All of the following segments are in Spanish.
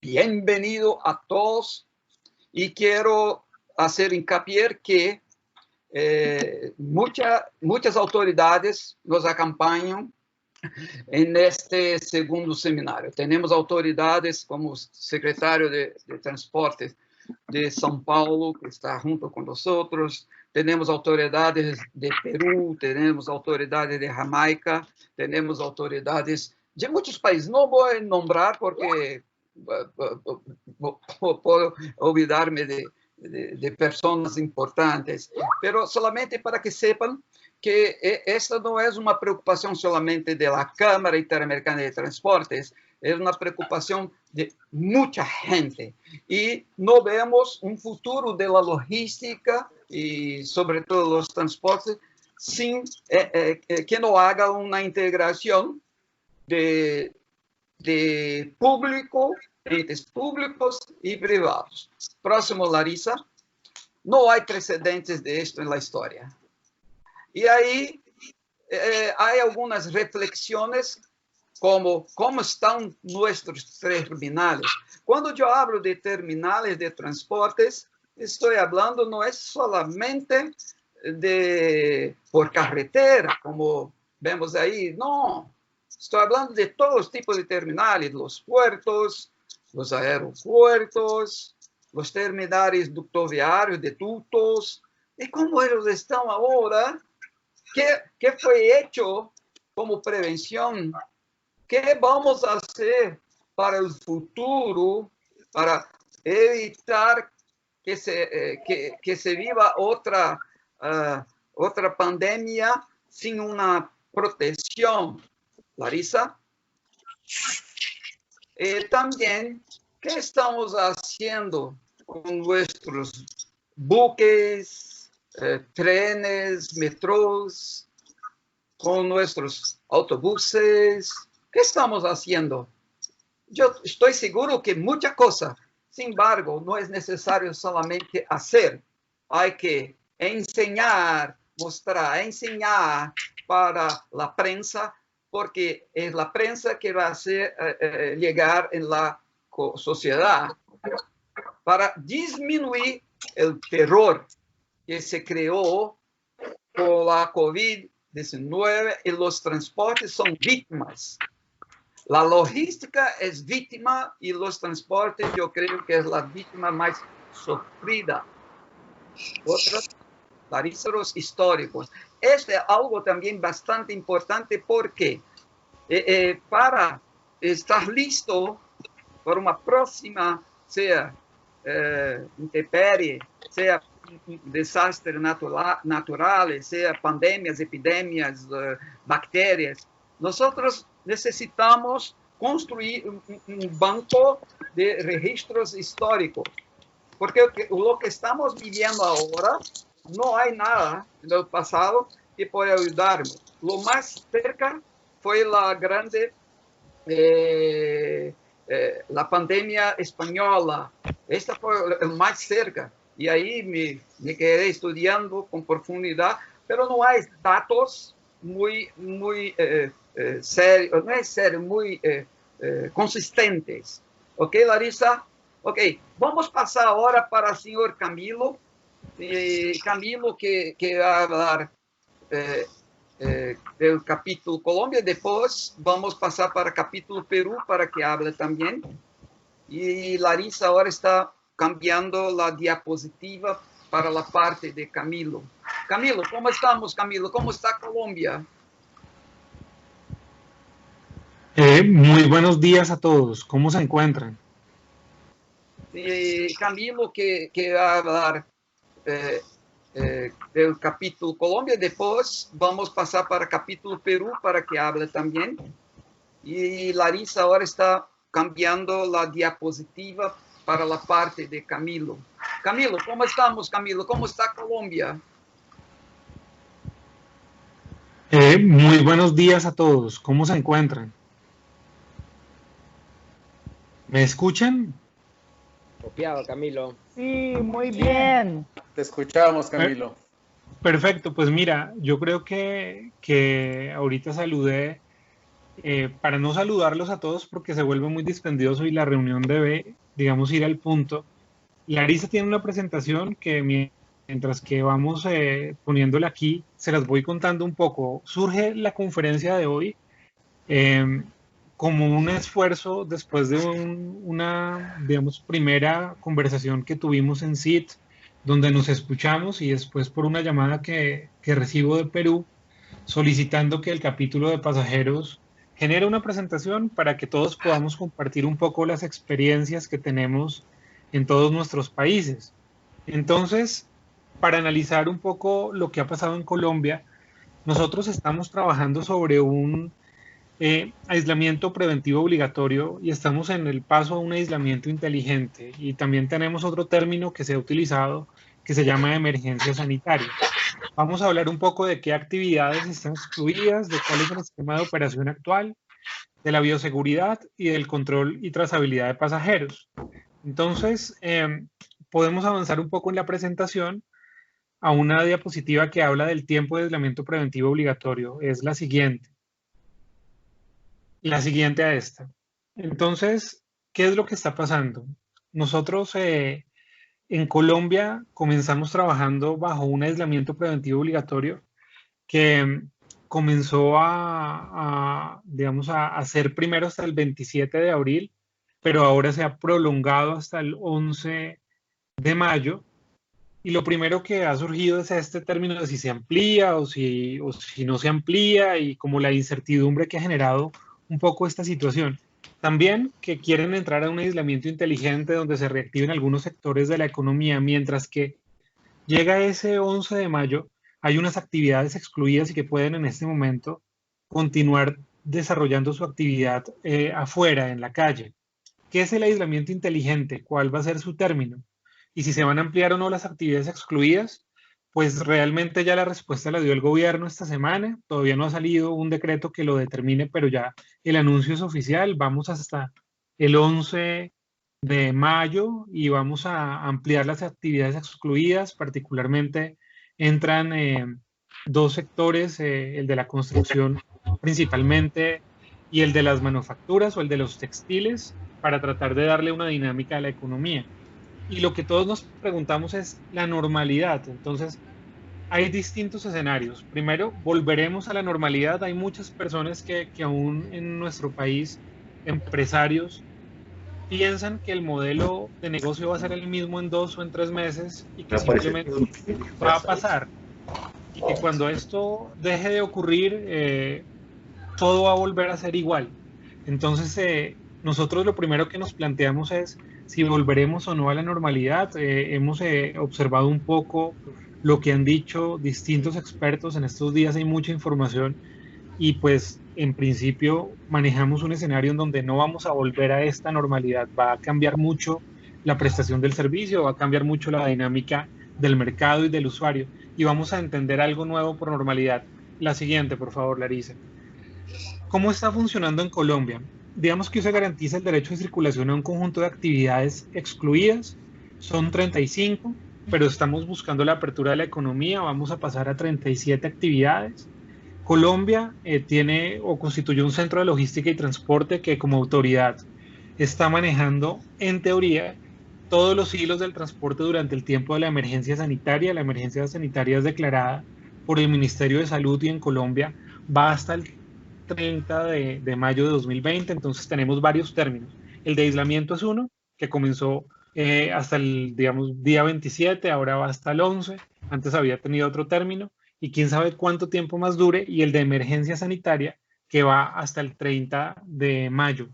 bienvenido a todos y quiero hacer hincapié que muchas autoridades nos acompañan en este segundo seminario. Tenemos autoridades como el secretario de Transportes de São Paulo, que está junto con nosotros. Tenemos autoridades de Perú, tenemos autoridades de Jamaica, tenemos autoridades de muchos países. No voy a nombrar porque puedo olvidarme de personas importantes, pero solamente para que sepan que esta no es una preocupación solamente de la Cámara Interamericana de Transportes, es una preocupación de mucha gente. Y no vemos un futuro de la logística y sobre todo los transportes sin que no haga una integración de público, entes públicos y privados. Próximo, Larissa. No hay precedentes de esto en la historia. Y ahí hay algunas reflexiones como cómo están nuestros terminales. Cuando yo hablo de terminales de transportes, estoy hablando no es solamente por carretera, como vemos ahí, no. Estoy hablando de todos los tipos de terminales, los puertos, los aeropuertos, los terminales ductoviarios de ductos, y cómo ellos están ahora. ¿Qué fue hecho como prevención? ¿Qué vamos a hacer para el futuro para evitar que se viva otra pandemia sin una protección? Larissa. También, ¿qué estamos haciendo con nuestros buques, trenes, metros, con nuestros autobuses? ¿Qué estamos haciendo? Yo estoy seguro que mucha cosa. Sin embargo, no es necesario solamente hacer. Hay que enseñar, mostrar, enseñar para la prensa, porque es la prensa que va a hacer llegar en la sociedad para disminuir el terror que se creó por la COVID-19 y los transportes son víctimas. La logística es víctima y los transportes yo creo que es la víctima más sufrida. Otros paríseros históricos. Este es algo también bastante importante porque para estar listo para una próxima, sea intemperie, sea desastres naturales, sea pandemias, epidemias, bacterias, nosotros necesitamos construir un banco de registros históricos, porque lo que estamos viviendo ahora, no hay nada en el pasado que pueda ayudarnos. Lo más cerca fue la grande, la pandemia española. Esta fue el más cerca. Y ahí me quedé estudiando con profundidad, pero no hay datos muy serios, no es serio, muy consistentes. ¿Ok, Larissa? Ok, vamos a pasar ahora para el señor Camilo. Camilo que va a hablar del capítulo Colombia. Después vamos a pasar para el capítulo Perú para que hable también. Y Larissa ahora está cambiando la diapositiva para la parte de Camilo. Camilo, ¿cómo estamos, Camilo? ¿Cómo está Colombia? Muy buenos días a todos. ¿Cómo se encuentran? Camilo que va a hablar del capítulo Colombia. Después vamos a pasar para el capítulo Perú para que hable también. Y Larissa ahora está cambiando la diapositiva para la parte de Camilo. Camilo, ¿cómo estamos, Camilo? ¿Cómo está Colombia? Muy buenos días a todos. ¿Cómo se encuentran? ¿Me escuchan? Copiado, Camilo. Sí, muy bien. Te escuchamos, Camilo. Perfecto, pues mira, yo creo que ahorita saludé para no saludarlos a todos porque se vuelve muy dispendioso y la reunión debe, digamos, ir al punto. Larisa tiene una presentación que mientras que vamos poniéndola aquí, se las voy contando un poco. Surge la conferencia de hoy eh, como un esfuerzo después de una, digamos, primera conversación que tuvimos en CIT, donde nos escuchamos y después por una llamada que recibo de Perú, solicitando que el capítulo de pasajeros genere una presentación para que todos podamos compartir un poco las experiencias que tenemos en todos nuestros países. Entonces, para analizar un poco lo que ha pasado en Colombia, nosotros estamos trabajando sobre un aislamiento preventivo obligatorio y estamos en el paso a un aislamiento inteligente. Y también tenemos otro término que se ha utilizado que se llama emergencia sanitaria. Vamos a hablar un poco de qué actividades están excluidas, de cuál es el esquema de operación actual, de la bioseguridad y del control y trazabilidad de pasajeros. Entonces, podemos avanzar un poco en la presentación a una diapositiva que habla del tiempo de aislamiento preventivo obligatorio. Es la siguiente a esta. Entonces, ¿qué es lo que está pasando? Nosotros en Colombia comenzamos trabajando bajo un aislamiento preventivo obligatorio que comenzó digamos, a ser primero hasta el 27 de abril, pero ahora se ha prolongado hasta el 11 de mayo. Y lo primero que ha surgido es este término de si se amplía o si no se amplía y como la incertidumbre que ha generado un poco esta situación. También que quieren entrar a un aislamiento inteligente donde se reactiven algunos sectores de la economía, mientras que llega ese 11 de mayo, hay unas actividades excluidas y que pueden en este momento continuar desarrollando su actividad afuera, en la calle. ¿Qué es el aislamiento inteligente? ¿Cuál va a ser su término? Y si se van a ampliar o no las actividades excluidas, pues realmente ya la respuesta la dio el gobierno esta semana. Todavía no ha salido un decreto que lo determine, pero ya el anuncio es oficial. Vamos hasta el 11 de mayo y vamos a ampliar las actividades excluidas. Particularmente entran dos sectores, el de la construcción principalmente y el de las manufacturas o el de los textiles, para tratar de darle una dinámica a la economía. Y lo que todos nos preguntamos es la normalidad. Entonces, hay distintos escenarios. Primero, volveremos a la normalidad. Hay muchas personas que aún en nuestro país, empresarios, piensan que el modelo de negocio va a ser el mismo en 2 o en 3 meses y que simplemente va a pasar. Y que cuando esto deje de ocurrir, todo va a volver a ser igual. Entonces, nosotros lo primero que nos planteamos es si volveremos o no a la normalidad. Hemos observado un poco lo que han dicho distintos expertos. En estos días hay mucha información y pues en principio manejamos un escenario en donde no vamos a volver a esta normalidad. Va a cambiar mucho la prestación del servicio, va a cambiar mucho la dinámica del mercado y del usuario y vamos a entender algo nuevo por normalidad. La siguiente, por favor, Larisa. ¿Cómo está funcionando en Colombia? Digamos que se garantiza el derecho de circulación a un conjunto de actividades excluidas. Son 35, pero estamos buscando la apertura de la economía. Vamos a pasar a 37 actividades. Colombia tiene o constituye un centro de logística y transporte que como autoridad está manejando, en teoría, todos los hilos del transporte durante el tiempo de la emergencia sanitaria. La emergencia sanitaria es declarada por el Ministerio de Salud y en Colombia va hasta el 30 de mayo de 2020, entonces tenemos varios términos. El de aislamiento es uno, que comenzó hasta el, digamos, día 27, ahora va hasta el 11, antes había tenido otro término, y quién sabe cuánto tiempo más dure, y el de emergencia sanitaria, que va hasta el 30 de mayo.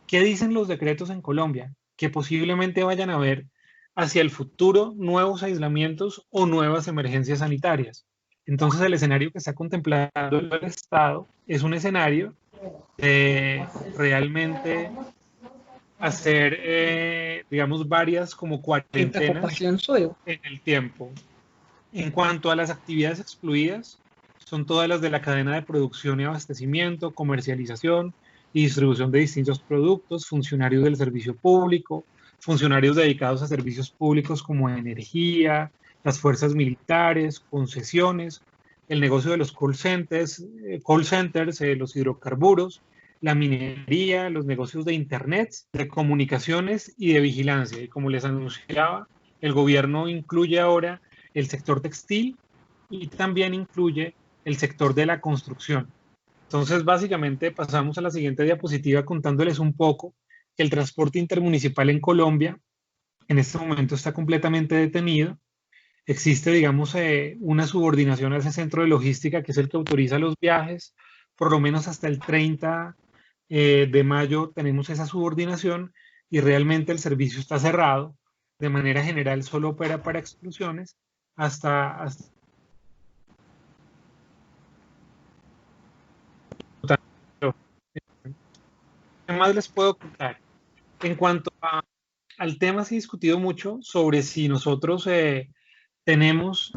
¿Qué dicen los decretos en Colombia? Que posiblemente vayan a haber hacia el futuro nuevos aislamientos o nuevas emergencias sanitarias. Entonces el escenario que está contemplando el Estado es un escenario de realmente hacer, digamos, varias como cuarentenas en el tiempo. En cuanto a las actividades excluidas, son todas las de la cadena de producción y abastecimiento, comercialización y distribución de distintos productos, funcionarios del servicio público, funcionarios dedicados a servicios públicos como energía, las fuerzas militares, concesiones, el negocio de los call centers, los hidrocarburos, la minería, los negocios de Internet, de comunicaciones y de vigilancia. Y como les anunciaba, el gobierno incluye ahora el sector textil y también incluye el sector de la construcción. Entonces, básicamente, pasamos a la siguiente diapositiva contándoles un poco que el transporte intermunicipal en Colombia en este momento está completamente detenido. Existe, digamos, una subordinación a ese centro de logística que es el que autoriza los viajes. Por lo menos hasta el 30 de mayo tenemos esa subordinación y realmente el servicio está cerrado. De manera general solo opera para exclusiones hasta ¿Qué más les puedo contar? En cuanto al tema, se ha discutido mucho sobre si nosotros tenemos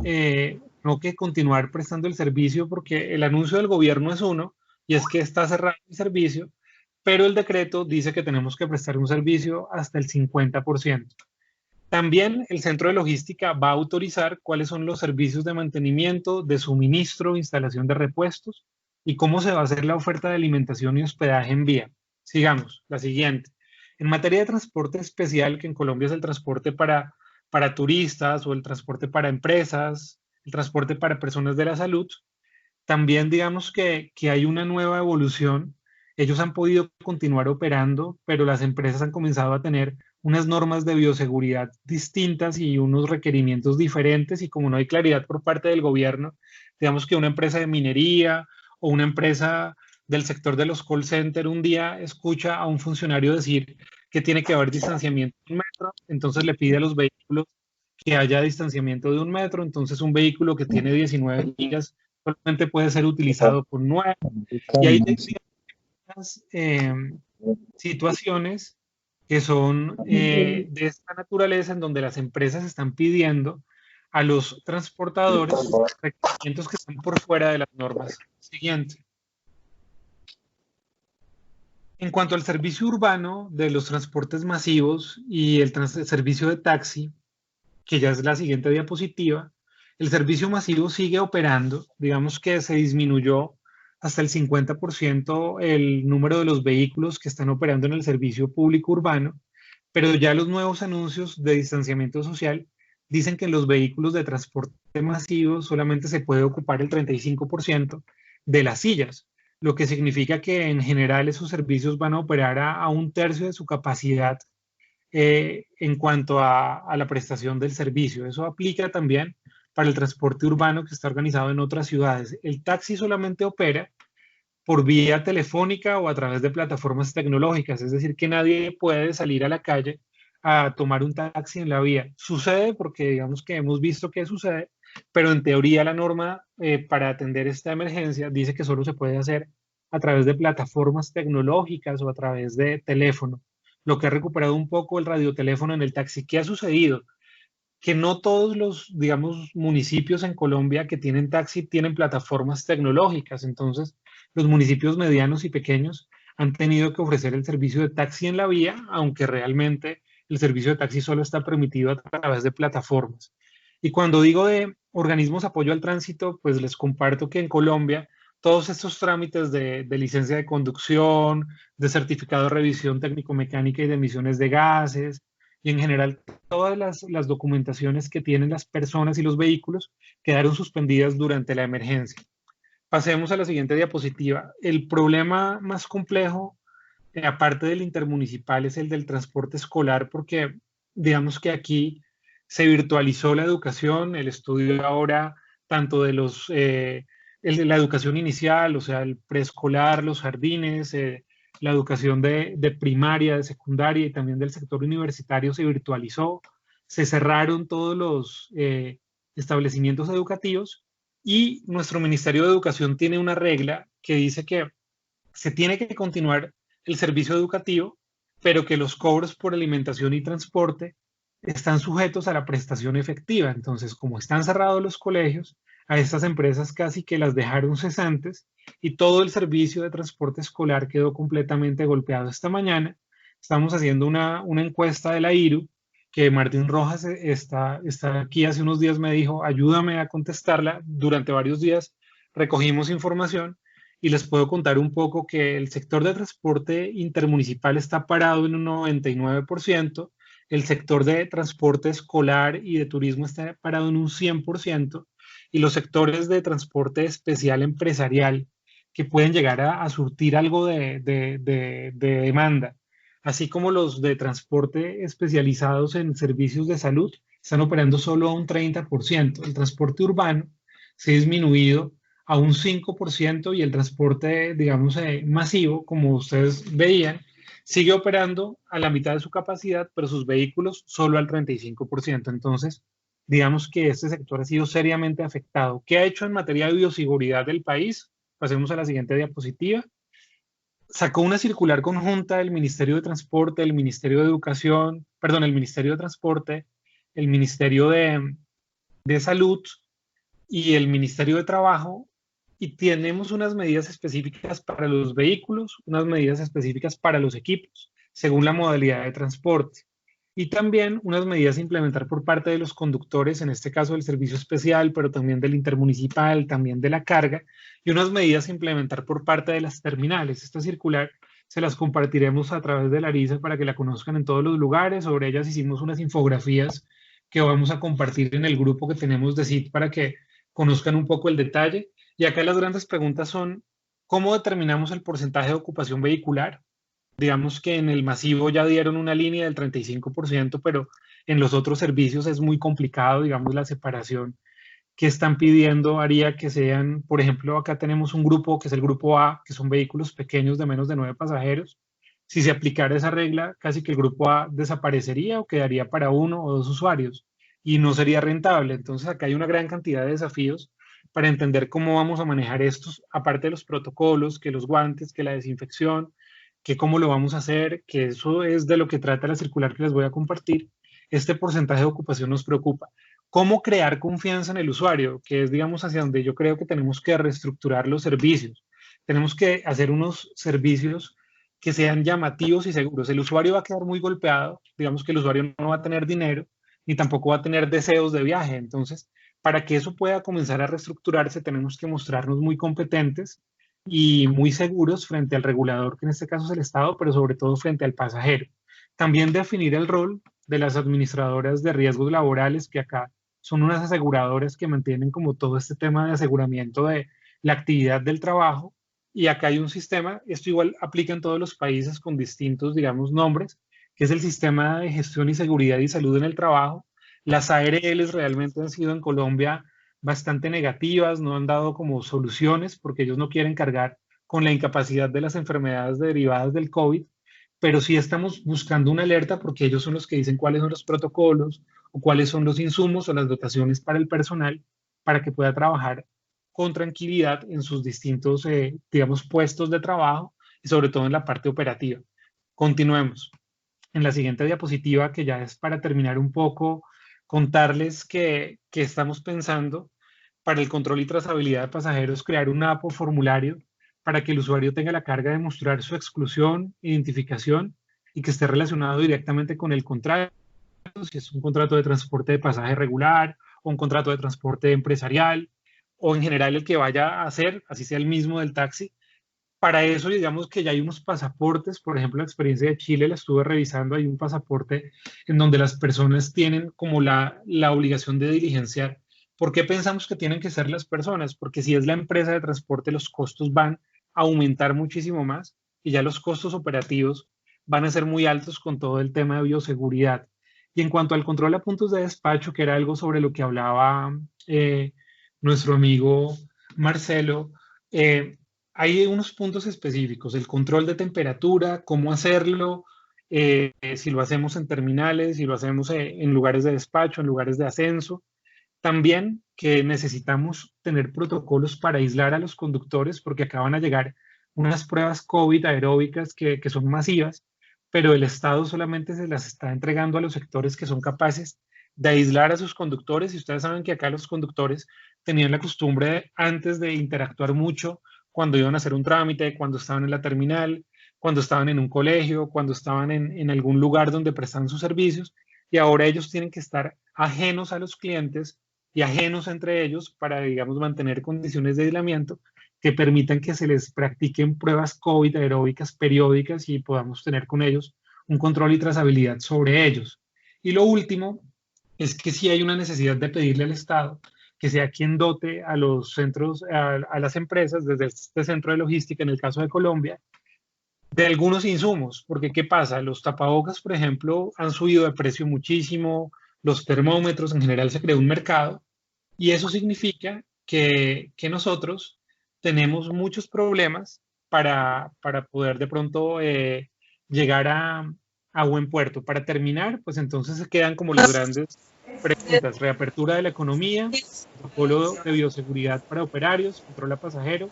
no que continuar prestando el servicio, porque el anuncio del gobierno es uno, y es que está cerrado el servicio, pero el decreto dice que tenemos que prestar un servicio hasta el 50%. También el centro de logística va a autorizar cuáles son los servicios de mantenimiento, de suministro, instalación de repuestos y cómo se va a hacer la oferta de alimentación y hospedaje en vía. Sigamos, la siguiente. En materia de transporte especial, que en Colombia es el transporte para turistas o el transporte para empresas, el transporte para personas de la salud, también digamos que hay una nueva evolución. Ellos han podido continuar operando, pero las empresas han comenzado a tener unas normas de bioseguridad distintas y unos requerimientos diferentes, y como no hay claridad por parte del gobierno, digamos que una empresa de minería o una empresa del sector de los call centers un día escucha a un funcionario decir que tiene que haber distanciamiento de 1 metro, entonces le pide a los vehículos que haya distanciamiento de 1 metro, entonces un vehículo que tiene 19 gigas solamente puede ser utilizado por 9, y hay situaciones que son de esta naturaleza, en donde las empresas están pidiendo a los transportadores requerimientos que están por fuera de las normas. Siguiente. En cuanto al servicio urbano de los transportes masivos y el servicio de taxi, que ya es la siguiente diapositiva, el servicio masivo sigue operando. Digamos que se disminuyó hasta el 50% el número de los vehículos que están operando en el servicio público urbano, pero ya los nuevos anuncios de distanciamiento social dicen que en los vehículos de transporte masivo solamente se puede ocupar el 35% de las sillas, lo que significa que en general esos servicios van a operar a 1/3 de su capacidad en cuanto a la prestación del servicio. Eso aplica también para el transporte urbano que está organizado en otras ciudades. El taxi solamente opera por vía telefónica o a través de plataformas tecnológicas, es decir, que nadie puede salir a la calle a tomar un taxi en la vía. Sucede porque digamos que hemos visto que sucede, pero en teoría la norma para atender esta emergencia dice que solo se puede hacer a través de plataformas tecnológicas o a través de teléfono, lo que ha recuperado un poco el radioteléfono en el taxi. ¿Qué ha sucedido? Que no todos los, digamos, municipios en Colombia que tienen taxi tienen plataformas tecnológicas. Entonces, los municipios medianos y pequeños han tenido que ofrecer el servicio de taxi en la vía, aunque realmente el servicio de taxi solo está permitido a través de plataformas. Y cuando digo de organismos de apoyo al tránsito, pues les comparto que en Colombia todos estos trámites de licencia de conducción, de certificado de revisión técnico-mecánica y de emisiones de gases, y en general todas las documentaciones que tienen las personas y los vehículos quedaron suspendidas durante la emergencia. Pasemos a la siguiente diapositiva. El problema más complejo, aparte del intermunicipal, es el del transporte escolar, porque digamos que aquí se virtualizó la educación, el estudio ahora tanto de la educación inicial, o sea, el preescolar, los jardines, la educación de primaria, de secundaria y también del sector universitario se virtualizó, se cerraron todos los establecimientos educativos, y nuestro Ministerio de Educación tiene una regla que dice que se tiene que continuar el servicio educativo, pero que los cobros por alimentación y transporte están sujetos a la prestación efectiva. Entonces, como están cerrados los colegios, a estas empresas casi que las dejaron cesantes y todo el servicio de transporte escolar quedó completamente golpeado. Esta mañana estamos haciendo una encuesta de la IRU, que Martín Rojas está aquí hace unos días, me dijo, ayúdame a contestarla. Durante varios días recogimos información y les puedo contar un poco que el sector de transporte intermunicipal está parado en un 99%, el sector de transporte escolar y de turismo está parado en un 100%, y los sectores de transporte especial empresarial que pueden llegar a surtir algo de demanda, así como los de transporte especializados en servicios de salud, están operando solo a un 30%. El transporte urbano se ha disminuido a un 5% y el transporte, digamos, masivo, como ustedes veían, sigue operando a la mitad de su capacidad, pero sus vehículos solo al 35%. Entonces, digamos que este sector ha sido seriamente afectado. ¿Qué ha hecho en materia de bioseguridad del país? Pasemos a la siguiente diapositiva. Sacó una circular conjunta del Ministerio de Transporte, el Ministerio de Educación, perdón, el Ministerio de Transporte, el Ministerio de Salud y el Ministerio de Trabajo, y tenemos unas medidas específicas para los vehículos, unas medidas específicas para los equipos, según la modalidad de transporte. Y también unas medidas a implementar por parte de los conductores, en este caso del servicio especial, pero también del intermunicipal, también de la carga, y unas medidas a implementar por parte de las terminales. Esta circular se las compartiremos a través de la ARIZA para que la conozcan en todos los lugares. Sobre ellas hicimos unas infografías que vamos a compartir en el grupo que tenemos de CIT para que conozcan un poco el detalle. Y acá las grandes preguntas son, ¿cómo determinamos el porcentaje de ocupación vehicular? Digamos que en el masivo ya dieron una línea del 35%, pero en los otros servicios es muy complicado, digamos, la separación que están pidiendo haría que sean, por ejemplo, acá tenemos un grupo que es el grupo A, que son vehículos pequeños de menos de 9 pasajeros. Si se aplicara esa regla, casi que el grupo A desaparecería o quedaría para uno o dos usuarios y no sería rentable. Entonces acá hay una gran cantidad de desafíos para entender cómo vamos a manejar estos, aparte de los protocolos, que los guantes, que la desinfección, que cómo lo vamos a hacer, que eso es de lo que trata la circular que les voy a compartir. Este porcentaje de ocupación nos preocupa. ¿Cómo crear confianza en el usuario? Que es, digamos, hacia donde yo creo que tenemos que reestructurar los servicios. Tenemos que hacer unos servicios que sean llamativos y seguros. El usuario va a quedar muy golpeado, digamos que el usuario no va a tener dinero, ni tampoco va a tener deseos de viaje. Entonces, para que eso pueda comenzar a reestructurarse, tenemos que mostrarnos muy competentes y muy seguros frente al regulador, que en este caso es el Estado, pero sobre todo frente al pasajero. También definir el rol de las administradoras de riesgos laborales, que acá son unas aseguradoras que mantienen como todo este tema de aseguramiento de la actividad del trabajo. Y acá hay un sistema, esto igual aplica en todos los países con distintos, digamos, nombres, que es el Sistema de Gestión y Seguridad y Salud en el Trabajo. Las ARLs realmente han sido en Colombia bastante negativas, no han dado como soluciones porque ellos no quieren cargar con la incapacidad de las enfermedades derivadas del COVID, pero sí estamos buscando una alerta porque ellos son los que dicen cuáles son los protocolos o cuáles son los insumos o las dotaciones para el personal para que pueda trabajar con tranquilidad en sus distintos, digamos, puestos de trabajo y sobre todo en la parte operativa. Continuemos. En la siguiente diapositiva, que ya es para terminar un poco, contarles que estamos pensando para el control y trazabilidad de pasajeros, crear una app o formulario para que el usuario tenga la carga de mostrar su exclusión, identificación y que esté relacionado directamente con el contrato, si es un contrato de transporte de pasaje regular o un contrato de transporte empresarial o en general el que vaya a hacer, así sea el mismo del taxi. Para eso, digamos que ya hay unos pasaportes, por ejemplo, la experiencia de Chile la estuve revisando, hay un pasaporte en donde las personas tienen como la obligación de diligenciar. ¿Por qué pensamos que tienen que ser las personas? Porque si es la empresa de transporte, los costos van a aumentar muchísimo más y ya los costos operativos van a ser muy altos con todo el tema de bioseguridad. Y en cuanto al control a puntos de despacho, que era algo sobre lo que hablaba nuestro amigo Marcelo, hay unos puntos específicos, el control de temperatura, cómo hacerlo, si lo hacemos en terminales, si lo hacemos en lugares de despacho, en lugares de ascenso. También que necesitamos tener protocolos para aislar a los conductores porque acaban a llegar unas pruebas COVID aeróbicas que son masivas, pero el Estado solamente se las está entregando a los sectores que son capaces de aislar a sus conductores. Y ustedes saben que acá los conductores tenían la costumbre antes de interactuar mucho cuando iban a hacer un trámite, cuando estaban en la terminal, cuando estaban en un colegio, cuando estaban en algún lugar donde prestan sus servicios, y ahora ellos tienen que estar ajenos a los clientes y ajenos entre ellos para, digamos, mantener condiciones de aislamiento que permitan que se les practiquen pruebas COVID aeróbicas periódicas y podamos tener con ellos un control y trazabilidad sobre ellos. Y lo último es que sí hay una necesidad de pedirle al Estado que sea quien dote a los centros, a las empresas, desde este centro de logística, en el caso de Colombia, de algunos insumos, porque ¿qué pasa? Los tapabocas, por ejemplo, han subido de precio muchísimo, los termómetros, en general se creó un mercado, y eso significa que nosotros tenemos muchos problemas para poder de pronto llegar a buen puerto. Para terminar, pues entonces se quedan como las grandes preguntas: reapertura de la economía, protocolo de bioseguridad para operarios, control a pasajeros,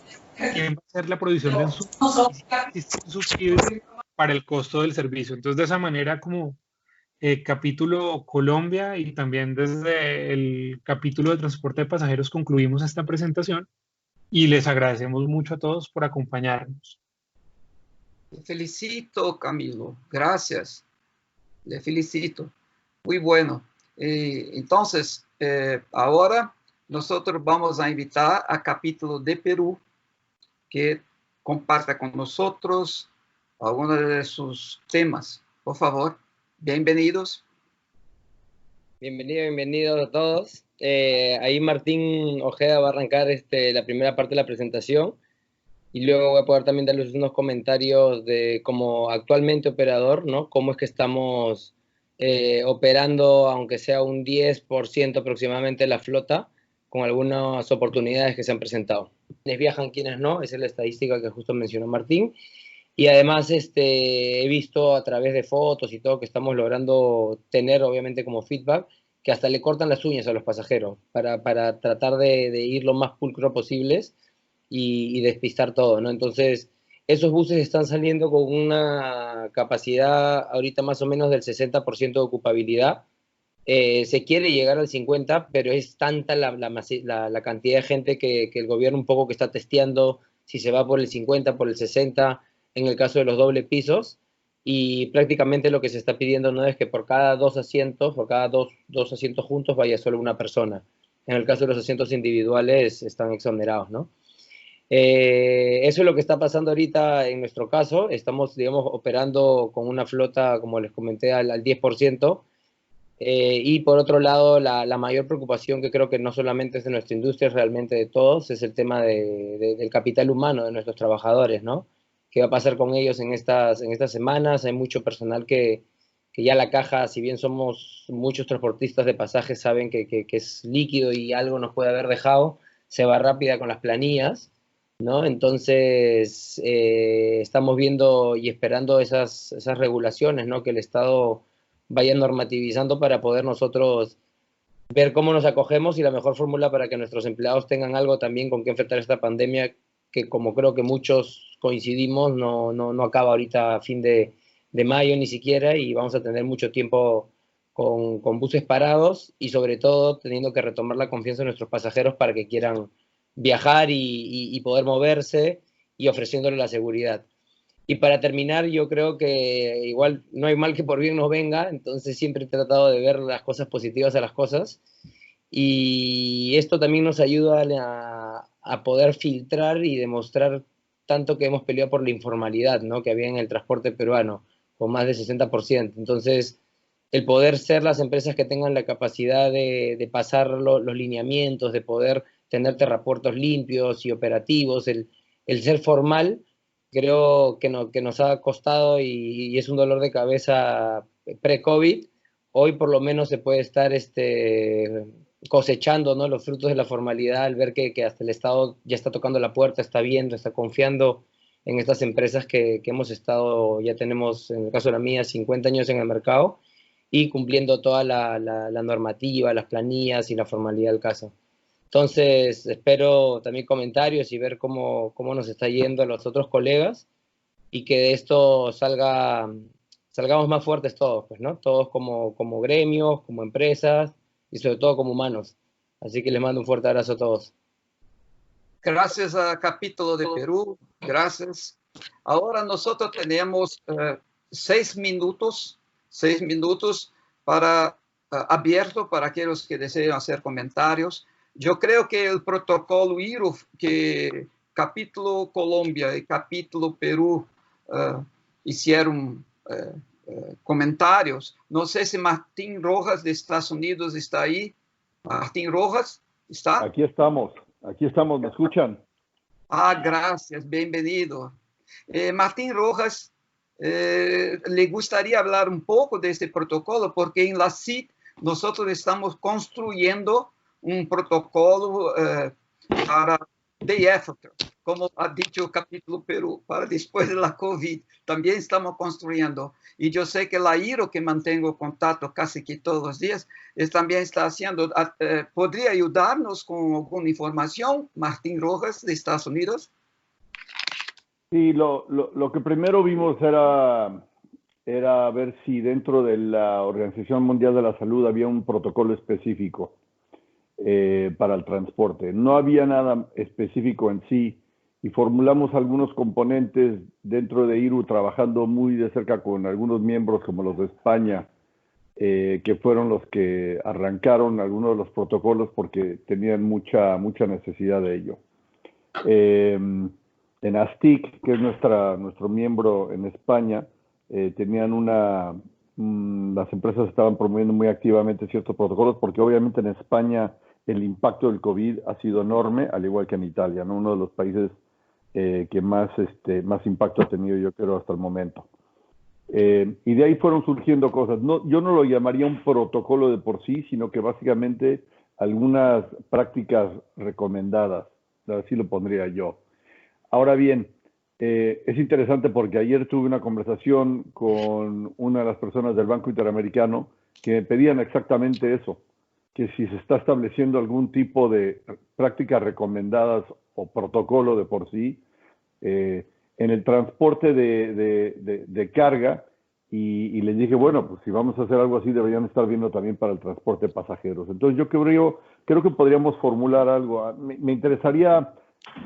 quién va a hacer la provisión de insumos y si existe un subsidio para el costo del servicio. Entonces, de esa manera, como capítulo Colombia y también desde el capítulo de transporte de pasajeros concluimos esta presentación y les agradecemos mucho a todos por acompañarnos. Le felicito, Camilo. Gracias. Le felicito. Muy bueno. Entonces, ahora nosotros vamos a invitar a capítulo de Perú que comparta con nosotros algunos de sus temas. Por favor, bienvenidos. Bienvenidos a todos. Ahí Martín Ojeda va a arrancar la primera parte de la presentación y luego voy a poder también darles unos comentarios de cómo actualmente operador, ¿no? Cómo es que estamos operando, aunque sea un 10% aproximadamente la flota, con algunas oportunidades que se han presentado. Quienes viajan, quienes no, esa es la estadística que justo mencionó Martín. Y además he visto a través de fotos y todo que estamos logrando tener, obviamente, como feedback, que hasta le cortan las uñas a los pasajeros para tratar de ir lo más pulcro posibles y despistar todo, ¿no? Entonces, esos buses están saliendo con una capacidad ahorita más o menos del 60% de ocupabilidad. Se quiere llegar al 50%, pero es tanta la cantidad de gente que el gobierno un poco que está testeando si se va por el 50, por el 60%, en el caso de los doble pisos, y prácticamente lo que se está pidiendo no es que por cada dos asientos, por cada dos asientos juntos vaya solo una persona. En el caso de los asientos individuales están exonerados, ¿no? Eso es lo que está pasando ahorita en nuestro caso. Estamos, digamos, operando con una flota, como les comenté, al 10%. Y por otro lado, la mayor preocupación que creo que no solamente es de nuestra industria, es realmente de todos, es el tema del capital humano, de nuestros trabajadores, ¿no? ¿Qué va a pasar con ellos en estas semanas? Hay mucho personal que ya la caja, si bien somos muchos transportistas de pasajes, saben que es líquido y algo nos puede haber dejado, se va rápida con las planillas, ¿no? Entonces, estamos viendo y esperando esas regulaciones, ¿no? Que el Estado vaya normativizando para poder nosotros ver cómo nos acogemos y la mejor fórmula para que nuestros empleados tengan algo también con que enfrentar esta pandemia que, como creo que muchos coincidimos, no acaba ahorita a fin de mayo ni siquiera, y vamos a tener mucho tiempo con buses parados y sobre todo teniendo que retomar la confianza de nuestros pasajeros para que quieran viajar y poder moverse y ofreciéndole la seguridad. Y para terminar, yo creo que igual no hay mal que por bien no venga, entonces siempre he tratado de ver las cosas positivas a las cosas, y esto también nos ayuda a poder filtrar y demostrar tanto que hemos peleado por la informalidad, ¿no? Que había en el transporte peruano, con más de 60%. Entonces, el poder ser las empresas que tengan la capacidad de pasar los lineamientos, de poder tener terrapuertos limpios y operativos, el ser formal, creo que nos ha costado y es un dolor de cabeza pre-COVID. Hoy por lo menos se puede estar cosechando, ¿no? Los frutos de la formalidad al ver que hasta el Estado ya está tocando la puerta, está viendo, está confiando en estas empresas que hemos estado, ya tenemos, en el caso de la mía, 50 años en el mercado y cumpliendo toda la normativa, las planillas y la formalidad del caso. Entonces, espero también comentarios y ver cómo nos está yendo a los otros colegas y que de esto salgamos más fuertes todos, pues, ¿no? Todos como gremios, como empresas y sobre todo como humanos. Así que les mando un fuerte abrazo a todos. Gracias a Capítulo de Perú. Gracias. Ahora nosotros tenemos 6 minutos para abierto para aquellos que deseen hacer comentarios. Yo creo que el protocolo IRU, que capítulo Colombia y capítulo Perú hicieron comentarios. No sé si Martín Rojas de Estados Unidos está ahí. Martín Rojas, ¿está? Aquí estamos, ¿me escuchan? Gracias, bienvenido. Martín Rojas, le gustaría hablar un poco de este protocolo, porque en la CIT nosotros estamos construyendo un protocolo para Day After, como ha dicho el capítulo Perú, para después de la COVID. También estamos construyendo. Y yo sé que la IRO, que mantengo contacto casi que todos los días, también está haciendo. ¿Podría ayudarnos con alguna información, Martín Rojas, de Estados Unidos? Sí, lo que primero vimos era ver si dentro de la Organización Mundial de la Salud había un protocolo específico para el transporte. No había nada específico en sí y formulamos algunos componentes dentro de IRU, trabajando muy de cerca con algunos miembros como los de España, que fueron los que arrancaron algunos de los protocolos porque tenían mucha necesidad de ello. En ASTIC, que es nuestro miembro en España, tenían las empresas estaban promoviendo muy activamente ciertos protocolos, porque obviamente en España el impacto del COVID ha sido enorme, al igual que en Italia, ¿no? Uno de los países que más impacto ha tenido, yo creo, hasta el momento. Y de ahí fueron surgiendo cosas. Yo no lo llamaría un protocolo de por sí, sino que básicamente algunas prácticas recomendadas, así lo pondría yo. Ahora bien, es interesante porque ayer tuve una conversación con una de las personas del Banco Interamericano que me pedían exactamente eso, que si se está estableciendo algún tipo de prácticas recomendadas o protocolo de por sí en el transporte de carga, y les dije, bueno, pues si vamos a hacer algo así deberían estar viendo también para el transporte de pasajeros. Entonces yo creo que podríamos formular algo. Me interesaría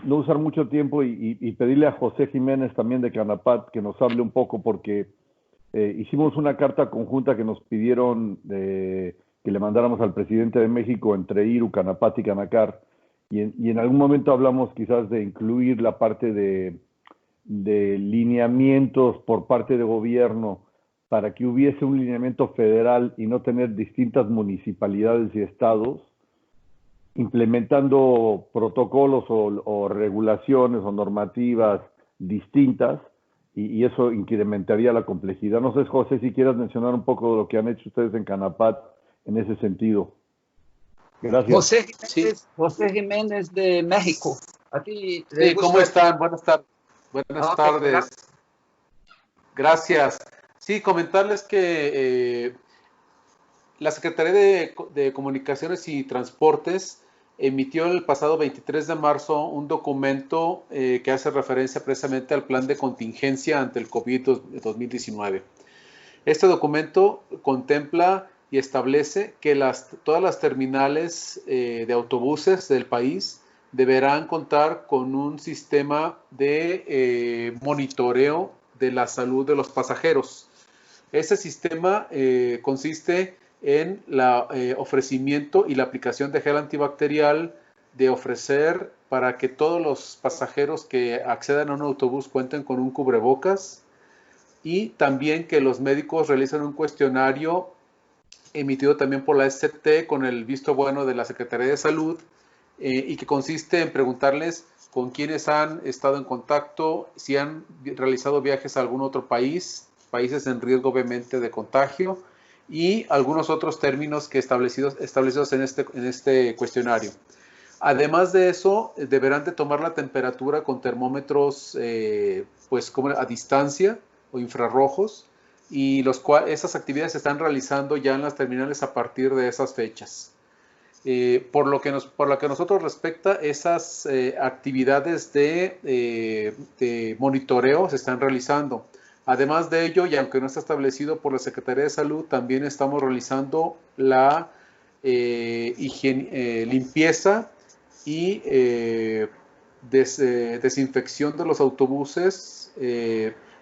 no usar mucho tiempo y pedirle a José Jiménez también de Canapat que nos hable un poco, porque hicimos una carta conjunta que nos pidieron que le mandáramos al presidente de México entre IRU, Canapat y Canacar, y en algún momento hablamos quizás de incluir la parte de lineamientos por parte de gobierno para que hubiese un lineamiento federal y no tener distintas municipalidades y estados implementando protocolos o regulaciones o normativas distintas, y eso incrementaría la complejidad. No sé, José, si quieras mencionar un poco de lo que han hecho ustedes en Canapat en ese sentido. Gracias. José Jiménez de México. ¿A ti sí, ¿cómo están? Buenas tardes. Buenas tardes. Gracias. Sí, comentarles que la Secretaría de Comunicaciones y Transportes emitió el pasado 23 de marzo un documento que hace referencia precisamente al plan de contingencia ante el COVID-2019. Este documento contempla y establece que todas las terminales de autobuses del país deberán contar con un sistema de monitoreo de la salud de los pasajeros. Ese sistema consiste en el ofrecimiento y la aplicación de gel antibacterial, de ofrecer para que todos los pasajeros que accedan a un autobús cuenten con un cubrebocas, y también que los médicos realicen un cuestionario emitido también por la SCT con el visto bueno de la Secretaría de Salud, y que consiste en preguntarles con quiénes han estado en contacto, si han realizado viajes a algún otro países en riesgo obviamente de contagio, y algunos otros términos que establecidos en este cuestionario. Además de eso, deberán de tomar la temperatura con termómetros pues como a distancia o infrarrojos, y esas actividades se están realizando ya en las terminales a partir de esas fechas. Por lo que a nosotros respecta, esas actividades de monitoreo se están realizando. Además de ello, y aunque no está establecido por la Secretaría de Salud, también estamos realizando la limpieza y desinfección de los autobuses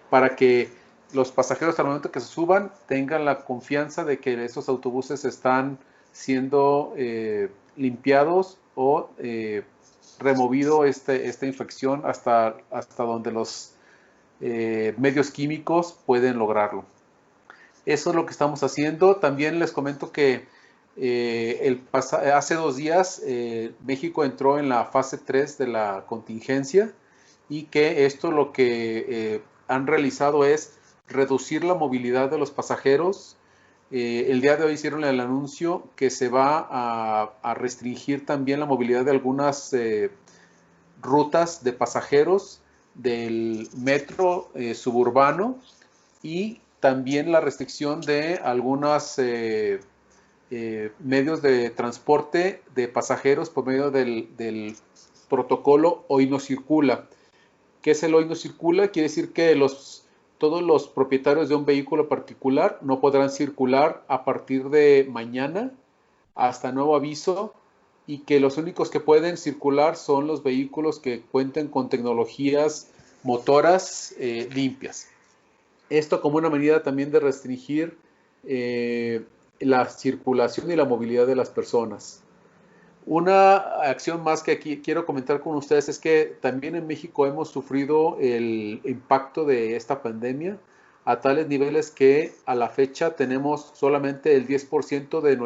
para que los pasajeros al momento que se suban tengan la confianza de que esos autobuses están siendo limpiados o removido esta infección hasta donde los medios químicos pueden lograrlo. Eso es lo que estamos haciendo. También les comento que hace 2 días México entró en la fase 3 de la contingencia y que esto lo que han realizado es reducir la movilidad de los pasajeros. El día de hoy hicieron el anuncio que se va a restringir también la movilidad de algunas rutas de pasajeros del metro suburbano y también la restricción de algunos medios de transporte de pasajeros por medio del protocolo Hoy No Circula. ¿Qué es el Hoy No Circula? Quiere decir que todos los propietarios de un vehículo particular no podrán circular a partir de mañana hasta nuevo aviso y que los únicos que pueden circular son los vehículos que cuenten con tecnologías motoras limpias. Esto como una medida también de restringir la circulación y la movilidad de las personas. Una acción más que aquí quiero comentar con ustedes es que también en México hemos sufrido el impacto de esta pandemia a tales niveles que a la fecha tenemos solamente el 10% de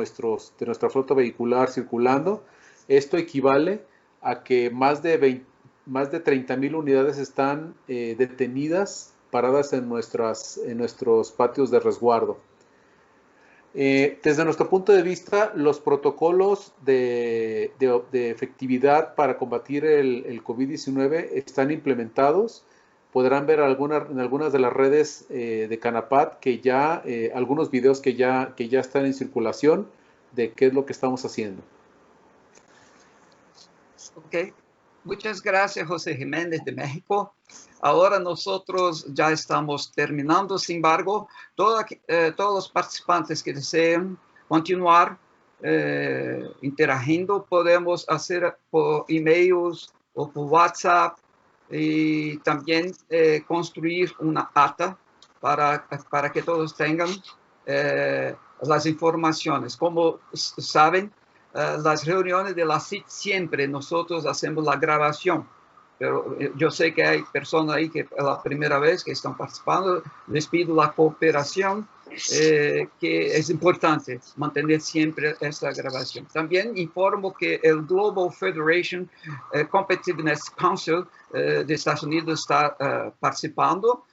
nuestra flota vehicular circulando. Esto equivale a que más de 30,000 unidades están detenidas, paradas en nuestros patios de resguardo. Desde nuestro punto de vista, los protocolos de efectividad para combatir el COVID-19 están implementados. Podrán ver en algunas de las redes de Canapat que ya algunos videos que ya están en circulación de qué es lo que estamos haciendo. Ok, muchas gracias, José Jiménez de México. Ahora nosotros ya estamos terminando, sin embargo, todos los participantes que deseen continuar interagiendo, podemos hacer por emails o por WhatsApp y también construir una ata para que todos tengan las informaciones. Como saben, las reuniones de la CIT siempre nosotros hacemos la grabación, pero yo sé que hay personas ahí que es la primera vez que están participando. Les pido la cooperación, que es importante mantener siempre esta grabación. También informo que el Global Federation Competitiveness Council de Estados Unidos está participando.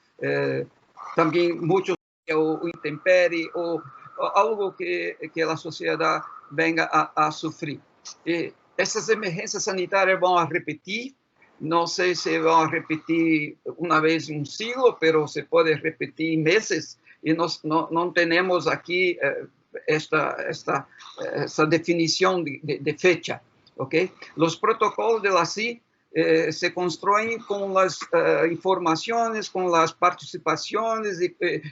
También muchos o intemperie o algo que la sociedad venga a sufrir. Essas emergências sanitárias vão a repetir, não sei se vão a repetir uma vez em um siglo, mas se pode repetir meses, e nós não temos aqui esta definição de fecha, ok? Os protocolos de la CIE se construyen con las informaciones, con las participaciones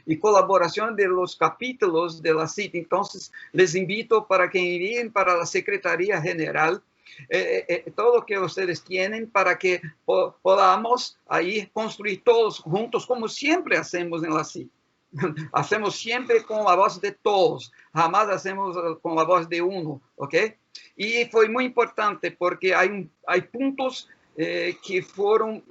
y colaboración de los capítulos de la CIT. Entonces, les invito para que envíen para la Secretaría General todo lo que ustedes tienen para que podamos ahí construir todos juntos, como siempre hacemos en la CIT. Hacemos siempre con la voz de todos, jamás hacemos con la voz de uno, ¿ok? Y fue muy importante porque hay puntos que foram,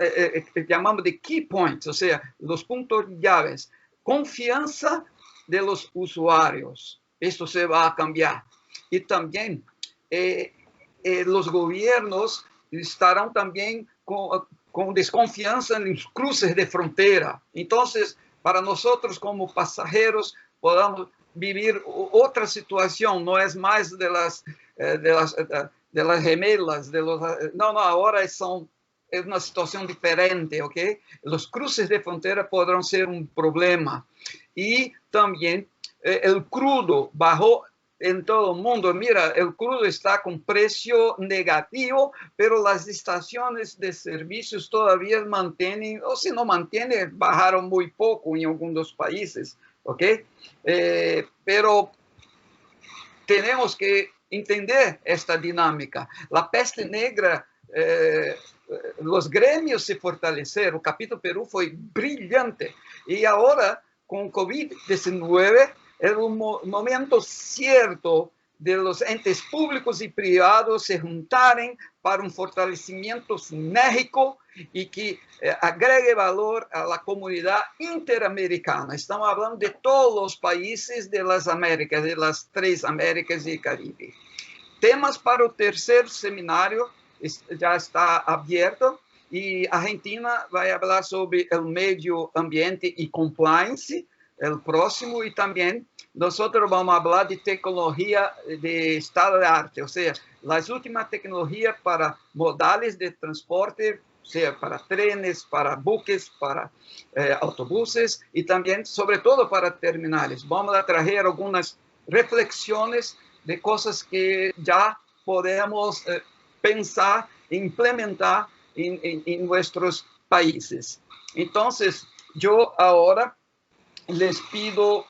llamamos de key points, o sea, los puntos llaves. Confianza de los usuarios, esto se va a cambiar. Y también los gobiernos estarán también con desconfianza en los cruces de frontera. Entonces, para nosotros como pasajeros, podamos vivir otra situación, no es más de las gemelas, no, ahora es una situación diferente, ¿ok? Los cruces de frontera podrán ser un problema. Y también el crudo bajó en todo el mundo. Mira, el crudo está con precio negativo, pero las estaciones de servicios todavía mantienen, o si no mantienen, bajaron muy poco en algunos países, ¿ok? Pero tenemos que entender esta dinámica. La peste negra, los gremios se fortaleceram, o capítulo Perú fue brillante, y ahora con COVID-19 es un momento cierto de los entes públicos y privados se juntaren para un fortalecimiento sinérgico y que agregue valor a la comunidad interamericana. Estamos hablando de todos los países de las Américas, de las 3 Américas y Caribe. Temas para el tercer seminario ya está abierto y Argentina va a hablar sobre el medio ambiente y compliance, el próximo, y también nosotros vamos a hablar de tecnología de estado de arte, o sea, las últimas tecnologías para modales de transporte, sea para trenes, para buques, para autobuses y también, sobre todo, para terminales. Vamos a traer algunas reflexiones de cosas que ya podemos pensar e implementar en nuestros países. Entonces, yo ahora les pido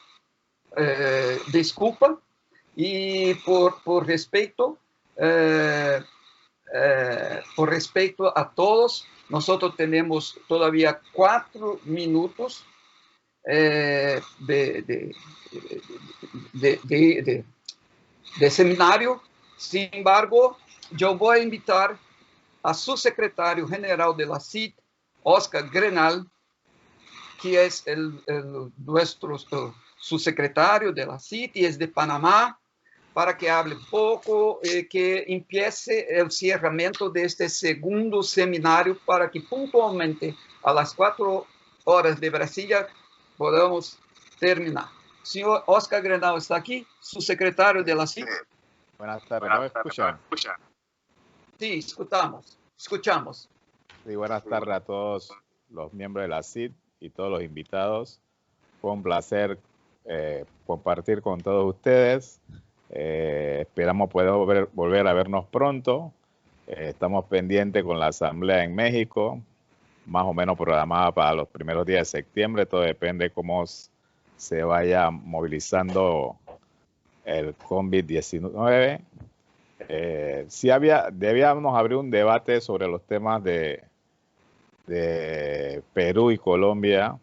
disculpa y por respeto a todos, nosotros tenemos todavía 4 minutos de seminario. Sin embargo, yo voy a invitar a su secretario general de la CIT, Oscar Grenal, que es nuestro subsecretario de la CIT y es de Panamá, para que hable poco, que empiece el cerramiento de este segundo seminario para que puntualmente a las 4 horas de Brasilia podamos terminar. Señor Oscar Grenal está aquí, subsecretario de la CIT. Buenas tardes, ¿no me escuchan? Sí, escuchamos. Sí, buenas tardes a todos los miembros de la CIT y todos los invitados. Fue un placer compartir con todos ustedes. Esperamos poder volver a vernos pronto. Estamos pendientes con la asamblea en México, más o menos programada para los primeros días de septiembre. Todo depende cómo se vaya movilizando el COVID-19. Sí debíamos abrir un debate sobre los temas de Perú y Colombia.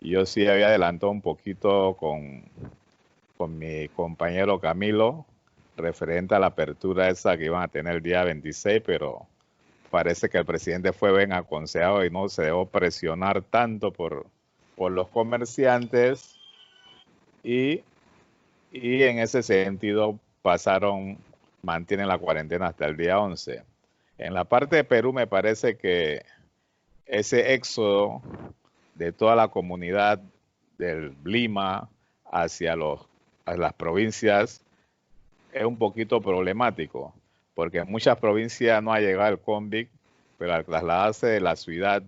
Yo sí había adelantado un poquito con mi compañero Camilo referente a la apertura esa que iban a tener el día 26, pero parece que el presidente fue bien aconsejado y no se dejó presionar tanto por los comerciantes y en ese sentido mantienen la cuarentena hasta el día 11. En la parte de Perú me parece que ese éxodo de toda la comunidad del Lima hacia las provincias es un poquito problemático, porque en muchas provincias no ha llegado el COVID, pero al trasladarse de la ciudad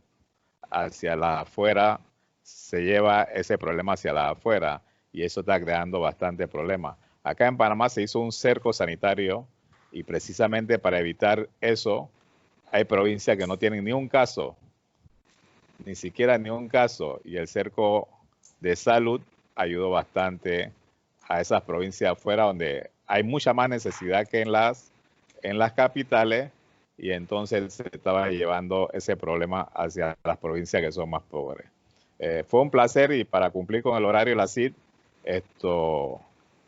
hacia la afuera, se lleva ese problema hacia la afuera, y eso está creando bastante problema. Acá en Panamá se hizo un cerco sanitario, y precisamente para evitar eso, hay provincias que no tienen ni un caso, ni siquiera ni un caso, y el cerco de salud ayudó bastante a esas provincias afuera donde hay mucha más necesidad que en las capitales, y entonces se estaba llevando ese problema hacia las provincias que son más pobres. Fue un placer, y para cumplir con el horario de la CIT,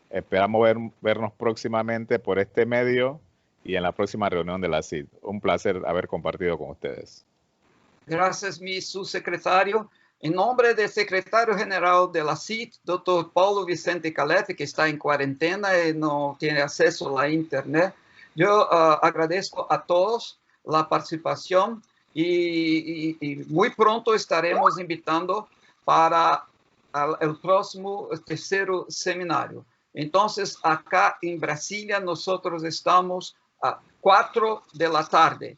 esperamos vernos próximamente por este medio y en la próxima reunión de la CIT. Un placer haber compartido con ustedes. Gracias, mi subsecretario. En nombre del secretario general de la CIT, doctor Paulo Vicente Calete, que está en cuarentena y no tiene acceso a la internet, yo agradezco a todos la participación y muy pronto estaremos invitando para el próximo tercero seminario. Entonces, acá en Brasilia, nosotros estamos a 4 de la tarde.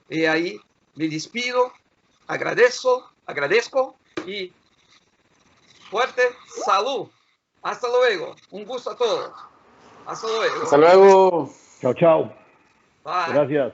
Y ahí me despido, agradezco y fuerte salud. Hasta luego. Un gusto a todos. Hasta luego. Hasta luego. Chao, chao. Bye. Gracias.